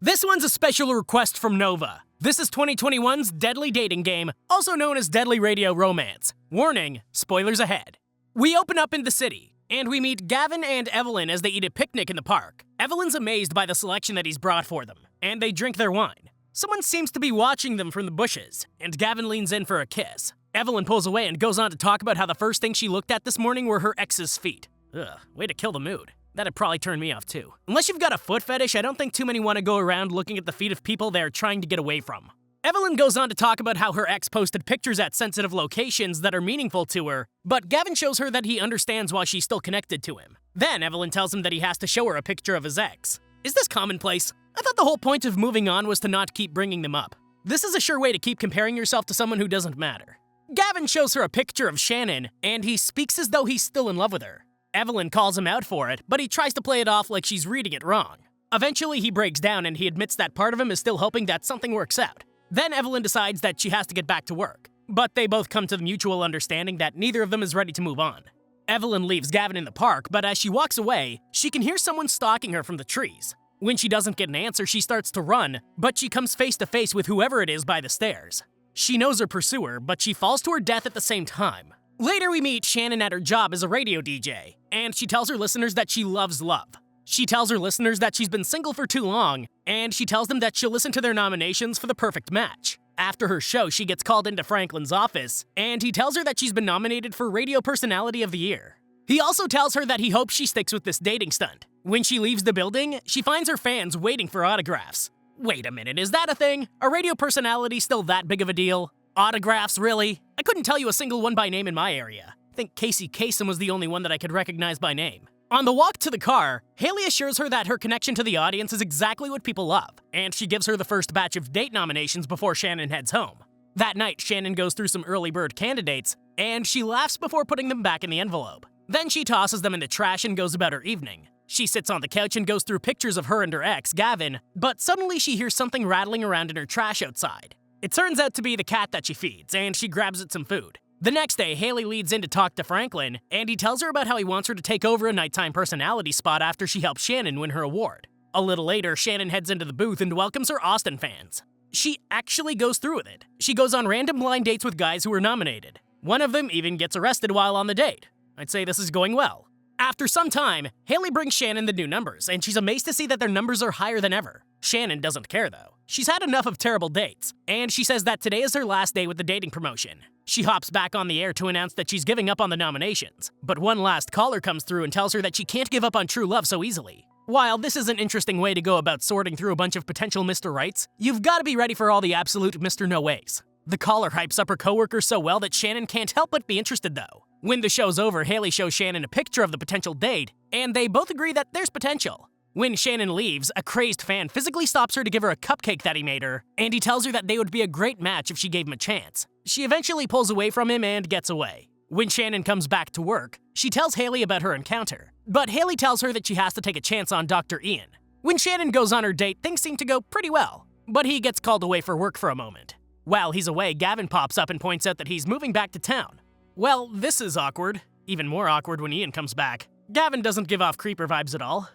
This one's a special request from Nova. This is 2021's deadly dating game, also known as Deadly Radio Romance. Warning, spoilers ahead. We open up in the city, and we meet Gavin and Evelyn as they eat a picnic in the park. Evelyn's amazed by the selection that he's brought for them, and they drink their wine. Someone seems to be watching them from the bushes, and Gavin leans in for a kiss. Evelyn pulls away and goes on to talk about how the first thing she looked at this morning were her ex's feet. Ugh, way to kill the mood. That'd probably turn me off too. Unless you've got a foot fetish, I don't think too many want to go around looking at the feet of people they're trying to get away from. Evelyn goes on to talk about how her ex posted pictures at sensitive locations that are meaningful to her, but Gavin shows her that he understands why she's still connected to him. Then Evelyn tells him that he has to show her a picture of his ex. Is this commonplace? I thought the whole point of moving on was to not keep bringing them up. This is a sure way to keep comparing yourself to someone who doesn't matter. Gavin shows her a picture of Shannon, and he speaks as though he's still in love with her. Evelyn calls him out for it, but he tries to play it off like she's reading it wrong. Eventually, he breaks down and he admits that part of him is still hoping that something works out. Then Evelyn decides that she has to get back to work, but they both come to the mutual understanding that neither of them is ready to move on. Evelyn leaves Gavin in the park, but as she walks away, she can hear someone stalking her from the trees. When she doesn't get an answer, she starts to run, but she comes face to face with whoever it is by the stairs. She knows her pursuer, but she falls to her death at the same time. Later, we meet Shannon at her job as a radio DJ, and she tells her listeners that she loves love. She tells her listeners that she's been single for too long, and she tells them that she'll listen to their nominations for the perfect match. After her show, she gets called into Franklin's office, and he tells her that she's been nominated for Radio Personality of the Year. He also tells her that he hopes she sticks with this dating stunt. When she leaves the building, she finds her fans waiting for autographs. Wait a minute, is that a thing? Are radio personalities still that big of a deal? Autographs, really? I couldn't tell you a single one by name in my area. I think Casey Kasem was the only one that I could recognize by name. On the walk to the car, Haley assures her that her connection to the audience is exactly what people love, and she gives her the first batch of date nominations before Shannon heads home. That night, Shannon goes through some early bird candidates, and she laughs before putting them back in the envelope. Then she tosses them in the trash and goes about her evening. She sits on the couch and goes through pictures of her and her ex, Gavin, but suddenly she hears something rattling around in her trash outside. It turns out to be the cat that she feeds, and she grabs it some food. The next day, Haley leads in to talk to Franklin, and he tells her about how he wants her to take over a nighttime personality spot after she helped Shannon win her award. A little later, Shannon heads into the booth and welcomes her Austin fans. She actually goes through with it. She goes on random blind dates with guys who were nominated. One of them even gets arrested while on the date. I'd say this is going well. After some time, Haley brings Shannon the new numbers, and she's amazed to see that their numbers are higher than ever. Shannon doesn't care though. She's had enough of terrible dates, and she says that today is her last day with the dating promotion. She hops back on the air to announce that she's giving up on the nominations, but one last caller comes through and tells her that she can't give up on true love so easily. While this is an interesting way to go about sorting through a bunch of potential Mr. Rights, you've got to be ready for all the absolute Mr. No Ways. The caller hypes up her coworker so well that Shannon can't help but be interested though. When the show's over, Haley shows Shannon a picture of the potential date, and they both agree that there's potential. When Shannon leaves, a crazed fan physically stops her to give her a cupcake that he made her, and he tells her that they would be a great match if she gave him a chance. She eventually pulls away from him and gets away. When Shannon comes back to work, she tells Haley about her encounter, but Haley tells her that she has to take a chance on Dr. Ian. When Shannon goes on her date, things seem to go pretty well, but he gets called away for work for a moment. While he's away, Gavin pops up and points out that he's moving back to town. Well, this is awkward. Even more awkward when Ian comes back. Gavin doesn't give off creeper vibes at all.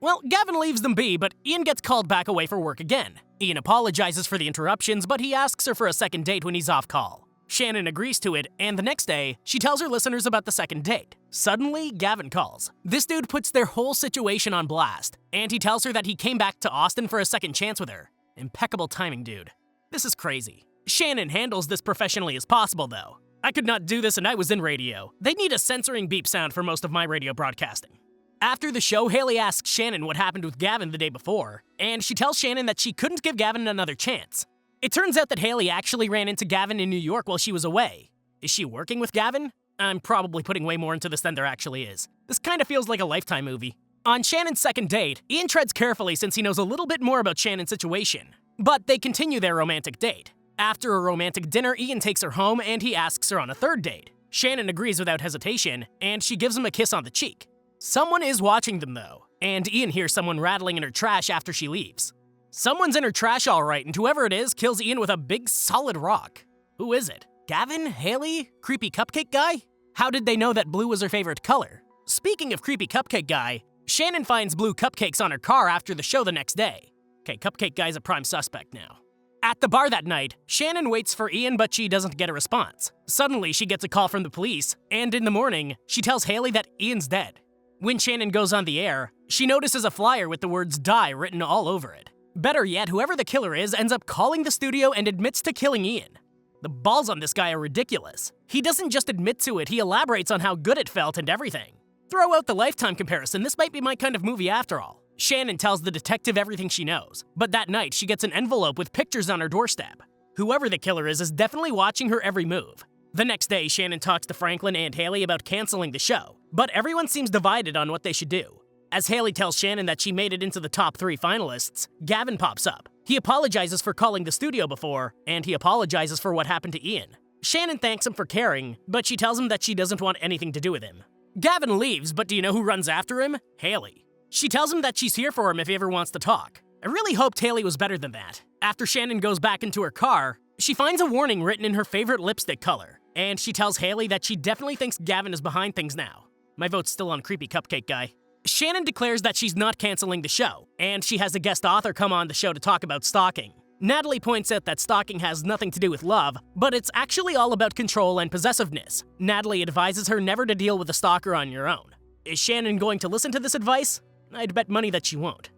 Well, Gavin leaves them be, but Ian gets called back away for work again. Ian apologizes for the interruptions, but he asks her for a second date when he's off call. Shannon agrees to it, and the next day, she tells her listeners about the second date. Suddenly, Gavin calls. This dude puts their whole situation on blast, and he tells her that he came back to Austin for a second chance with her. Impeccable timing, dude. This is crazy. Shannon handles this professionally as possible, though. I could not do this and I was in radio. They'd need a censoring beep sound for most of my radio broadcasting. After the show, Haley asks Shannon what happened with Gavin the day before, and she tells Shannon that she couldn't give Gavin another chance. It turns out that Haley actually ran into Gavin in New York while she was away. Is she working with Gavin? I'm probably putting way more into this than there actually is. This kind of feels like a Lifetime movie. On Shannon's second date, Ian treads carefully since he knows a little bit more about Shannon's situation. But they continue their romantic date. After a romantic dinner, Ian takes her home and he asks her on a third date. Shannon agrees without hesitation, and she gives him a kiss on the cheek. Someone is watching them though, and Ian hears someone rattling in her trash after she leaves. Someone's in her trash alright, and whoever it is kills Ian with a big solid rock. Who is it? Gavin? Haley? Creepy cupcake guy? How did they know that blue was her favorite color? Speaking of creepy cupcake guy, Shannon finds blue cupcakes on her car after the show the next day. Okay, Cupcake Guy's a prime suspect now. At the bar that night, Shannon waits for Ian, but she doesn't get a response. Suddenly, she gets a call from the police, and in the morning, she tells Haley that Ian's dead. When Shannon goes on the air, she notices a flyer with the words "die" written all over it. Better yet, whoever the killer is ends up calling the studio and admits to killing Ian. The balls on this guy are ridiculous. He doesn't just admit to it, he elaborates on how good it felt and everything. Throw out the Lifetime comparison, this might be my kind of movie after all. Shannon tells the detective everything she knows, but that night she gets an envelope with pictures on her doorstep. Whoever the killer is definitely watching her every move. The next day, Shannon talks to Franklin and Haley about canceling the show, but everyone seems divided on what they should do. As Haley tells Shannon that she made it into the top 3 finalists, Gavin pops up. He apologizes for calling the studio before, and he apologizes for what happened to Ian. Shannon thanks him for caring, but she tells him that she doesn't want anything to do with him. Gavin leaves, but do you know who runs after him? Haley. She tells him that she's here for him if he ever wants to talk. I really hoped Haley was better than that. After Shannon goes back into her car, she finds a warning written in her favorite lipstick color, and she tells Haley that she definitely thinks Gavin is behind things now. My vote's still on Creepy Cupcake Guy. Shannon declares that she's not canceling the show, and she has a guest author come on the show to talk about stalking. Natalie points out that stalking has nothing to do with love, but it's actually all about control and possessiveness. Natalie advises her never to deal with a stalker on your own. Is Shannon going to listen to this advice? I'd bet money that she won't.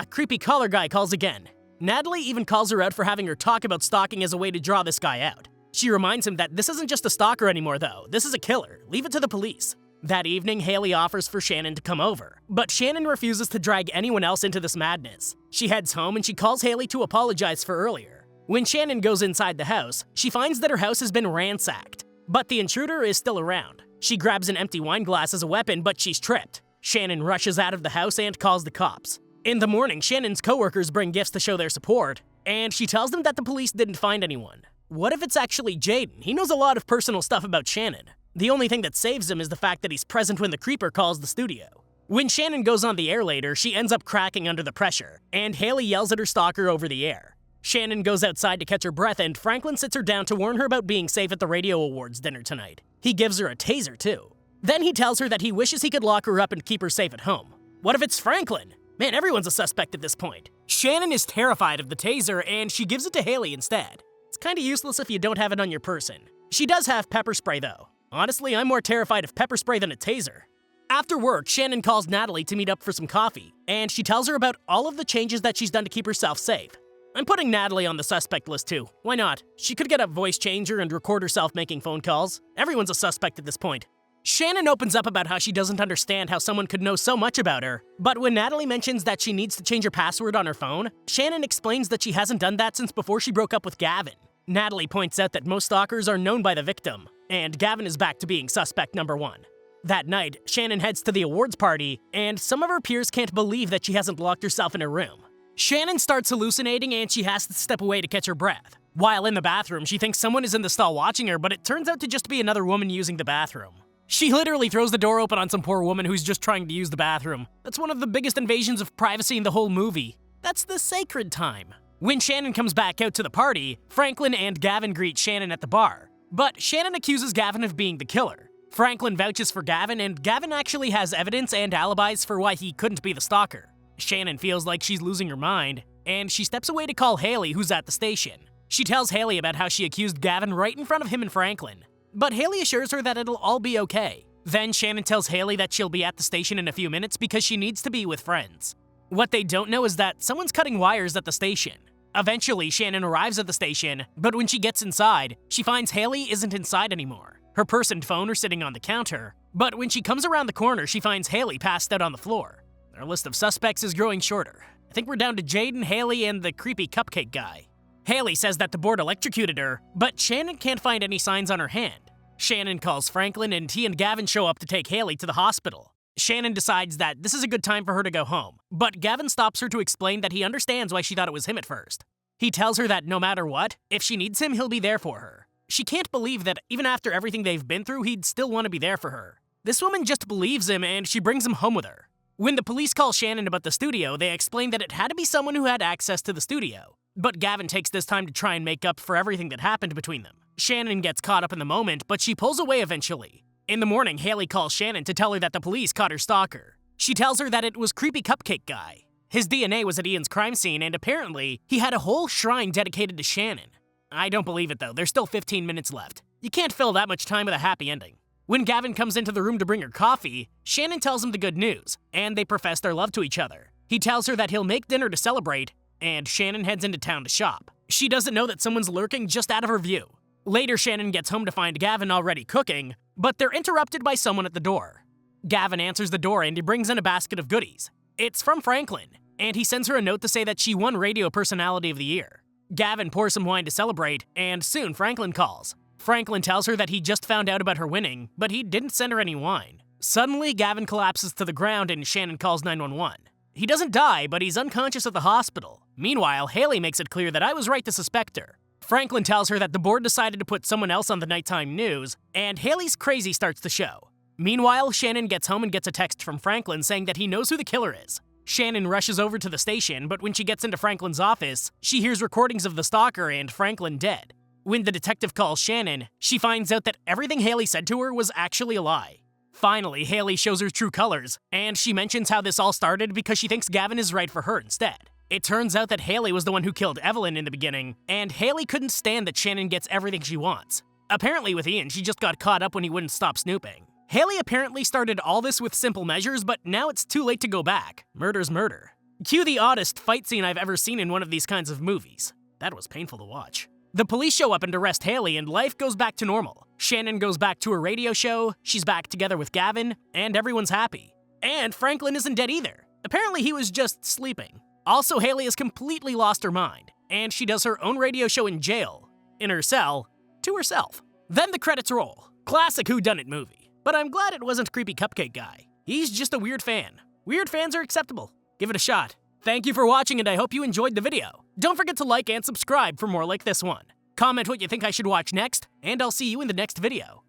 Creepy Collar Guy calls again. Natalie even calls her out for having her talk about stalking as a way to draw this guy out. She reminds him that this isn't just a stalker anymore though, this is a killer, leave it to the police. That evening, Haley offers for Shannon to come over, but Shannon refuses to drag anyone else into this madness. She heads home and she calls Haley to apologize for earlier. When Shannon goes inside the house, she finds that her house has been ransacked, but the intruder is still around. She grabs an empty wine glass as a weapon, but she's tripped. Shannon rushes out of the house and calls the cops. In the morning, Shannon's coworkers bring gifts to show their support, and she tells them that the police didn't find anyone. What if it's actually Jaden? He knows a lot of personal stuff about Shannon. The only thing that saves him is the fact that he's present when the creeper calls the studio. When Shannon goes on the air later, she ends up cracking under the pressure, and Haley yells at her stalker over the air. Shannon goes outside to catch her breath, and Franklin sits her down to warn her about being safe at the Radio Awards dinner tonight. He gives her a taser, too. Then he tells her that he wishes he could lock her up and keep her safe at home. What if it's Franklin? Man, everyone's a suspect at this point. Shannon is terrified of the taser, and she gives it to Haley instead. It's kinda useless if you don't have it on your person. She does have pepper spray, though. Honestly, I'm more terrified of pepper spray than a taser. After work, Shannon calls Natalie to meet up for some coffee, and she tells her about all of the changes that she's done to keep herself safe. I'm putting Natalie on the suspect list too. Why not? She could get a voice changer and record herself making phone calls. Everyone's a suspect at this point. Shannon opens up about how she doesn't understand how someone could know so much about her, but when Natalie mentions that she needs to change her password on her phone, Shannon explains that she hasn't done that since before she broke up with Gavin. Natalie points out that most stalkers are known by the victim, and Gavin is back to being suspect number 1. That night, Shannon heads to the awards party, and some of her peers can't believe that she hasn't locked herself in her room. Shannon starts hallucinating and she has to step away to catch her breath. While in the bathroom, she thinks someone is in the stall watching her, but it turns out to just be another woman using the bathroom. She literally throws the door open on some poor woman who's just trying to use the bathroom. That's one of the biggest invasions of privacy in the whole movie. That's the sacred time. When Shannon comes back out to the party, Franklin and Gavin greet Shannon at the bar. But Shannon accuses Gavin of being the killer. Franklin vouches for Gavin, and Gavin actually has evidence and alibis for why he couldn't be the stalker. Shannon feels like she's losing her mind, and she steps away to call Haley, who's at the station. She tells Haley about how she accused Gavin right in front of him and Franklin. But Haley assures her that it'll all be okay. Then Shannon tells Haley that she'll be at the station in a few minutes because she needs to be with friends. What they don't know is that someone's cutting wires at the station. Eventually, Shannon arrives at the station, but when she gets inside, she finds Haley isn't inside anymore. Her purse and phone are sitting on the counter, but when she comes around the corner, she finds Haley passed out on the floor. Our list of suspects is growing shorter. I think we're down to Jaden, Haley, and the creepy cupcake guy. Haley says that the board electrocuted her, but Shannon can't find any signs on her hand. Shannon calls Franklin, and he and Gavin show up to take Haley to the hospital. Shannon decides that this is a good time for her to go home, but Gavin stops her to explain that he understands why she thought it was him at first. He tells her that no matter what, if she needs him, he'll be there for her. She can't believe that even after everything they've been through, he'd still want to be there for her. This woman just believes him, and she brings him home with her. When the police call Shannon about the studio, they explain that it had to be someone who had access to the studio. But Gavin takes this time to try and make up for everything that happened between them. Shannon gets caught up in the moment, but she pulls away eventually. In the morning, Haley calls Shannon to tell her that the police caught her stalker. She tells her that it was creepy cupcake guy. His DNA was at Ian's crime scene, and apparently, he had a whole shrine dedicated to Shannon. I don't believe it though, there's still 15 minutes left. You can't fill that much time with a happy ending. When Gavin comes into the room to bring her coffee, Shannon tells him the good news, and they profess their love to each other. He tells her that he'll make dinner to celebrate, and Shannon heads into town to shop. She doesn't know that someone's lurking just out of her view. Later, Shannon gets home to find Gavin already cooking, but they're interrupted by someone at the door. Gavin answers the door and he brings in a basket of goodies. It's from Franklin, and he sends her a note to say that she won Radio Personality of the Year. Gavin pours some wine to celebrate, and soon Franklin calls. Franklin tells her that he just found out about her winning, but he didn't send her any wine. Suddenly, Gavin collapses to the ground and Shannon calls 911. He doesn't die, but he's unconscious at the hospital. Meanwhile, Haley makes it clear that I was right to suspect her. Franklin tells her that the board decided to put someone else on the nighttime news, and Haley's crazy starts the show. Meanwhile, Shannon gets home and gets a text from Franklin saying that he knows who the killer is. Shannon rushes over to the station, but when she gets into Franklin's office, she hears recordings of the stalker and Franklin dead. When the detective calls Shannon, she finds out that everything Haley said to her was actually a lie. Finally, Haley shows her true colors, and she mentions how this all started because she thinks Gavin is right for her instead. It turns out that Haley was the one who killed Evelyn in the beginning, and Haley couldn't stand that Shannon gets everything she wants. Apparently with Ian, she just got caught up when he wouldn't stop snooping. Haley apparently started all this with simple measures, but now it's too late to go back. Murder's murder. Cue the oddest fight scene I've ever seen in one of these kinds of movies. That was painful to watch. The police show up and arrest Haley, and life goes back to normal. Shannon goes back to her radio show, she's back together with Gavin, and everyone's happy. And Franklin isn't dead either. Apparently he was just sleeping. Also, Haley has completely lost her mind, and she does her own radio show in jail, in her cell, to herself. Then the credits roll. Classic whodunit movie. But I'm glad it wasn't Creepy Cupcake Guy. He's just a weird fan. Weird fans are acceptable. Give it a shot. Thank you for watching, and I hope you enjoyed the video. Don't forget to like and subscribe for more like this one. Comment what you think I should watch next, and I'll see you in the next video.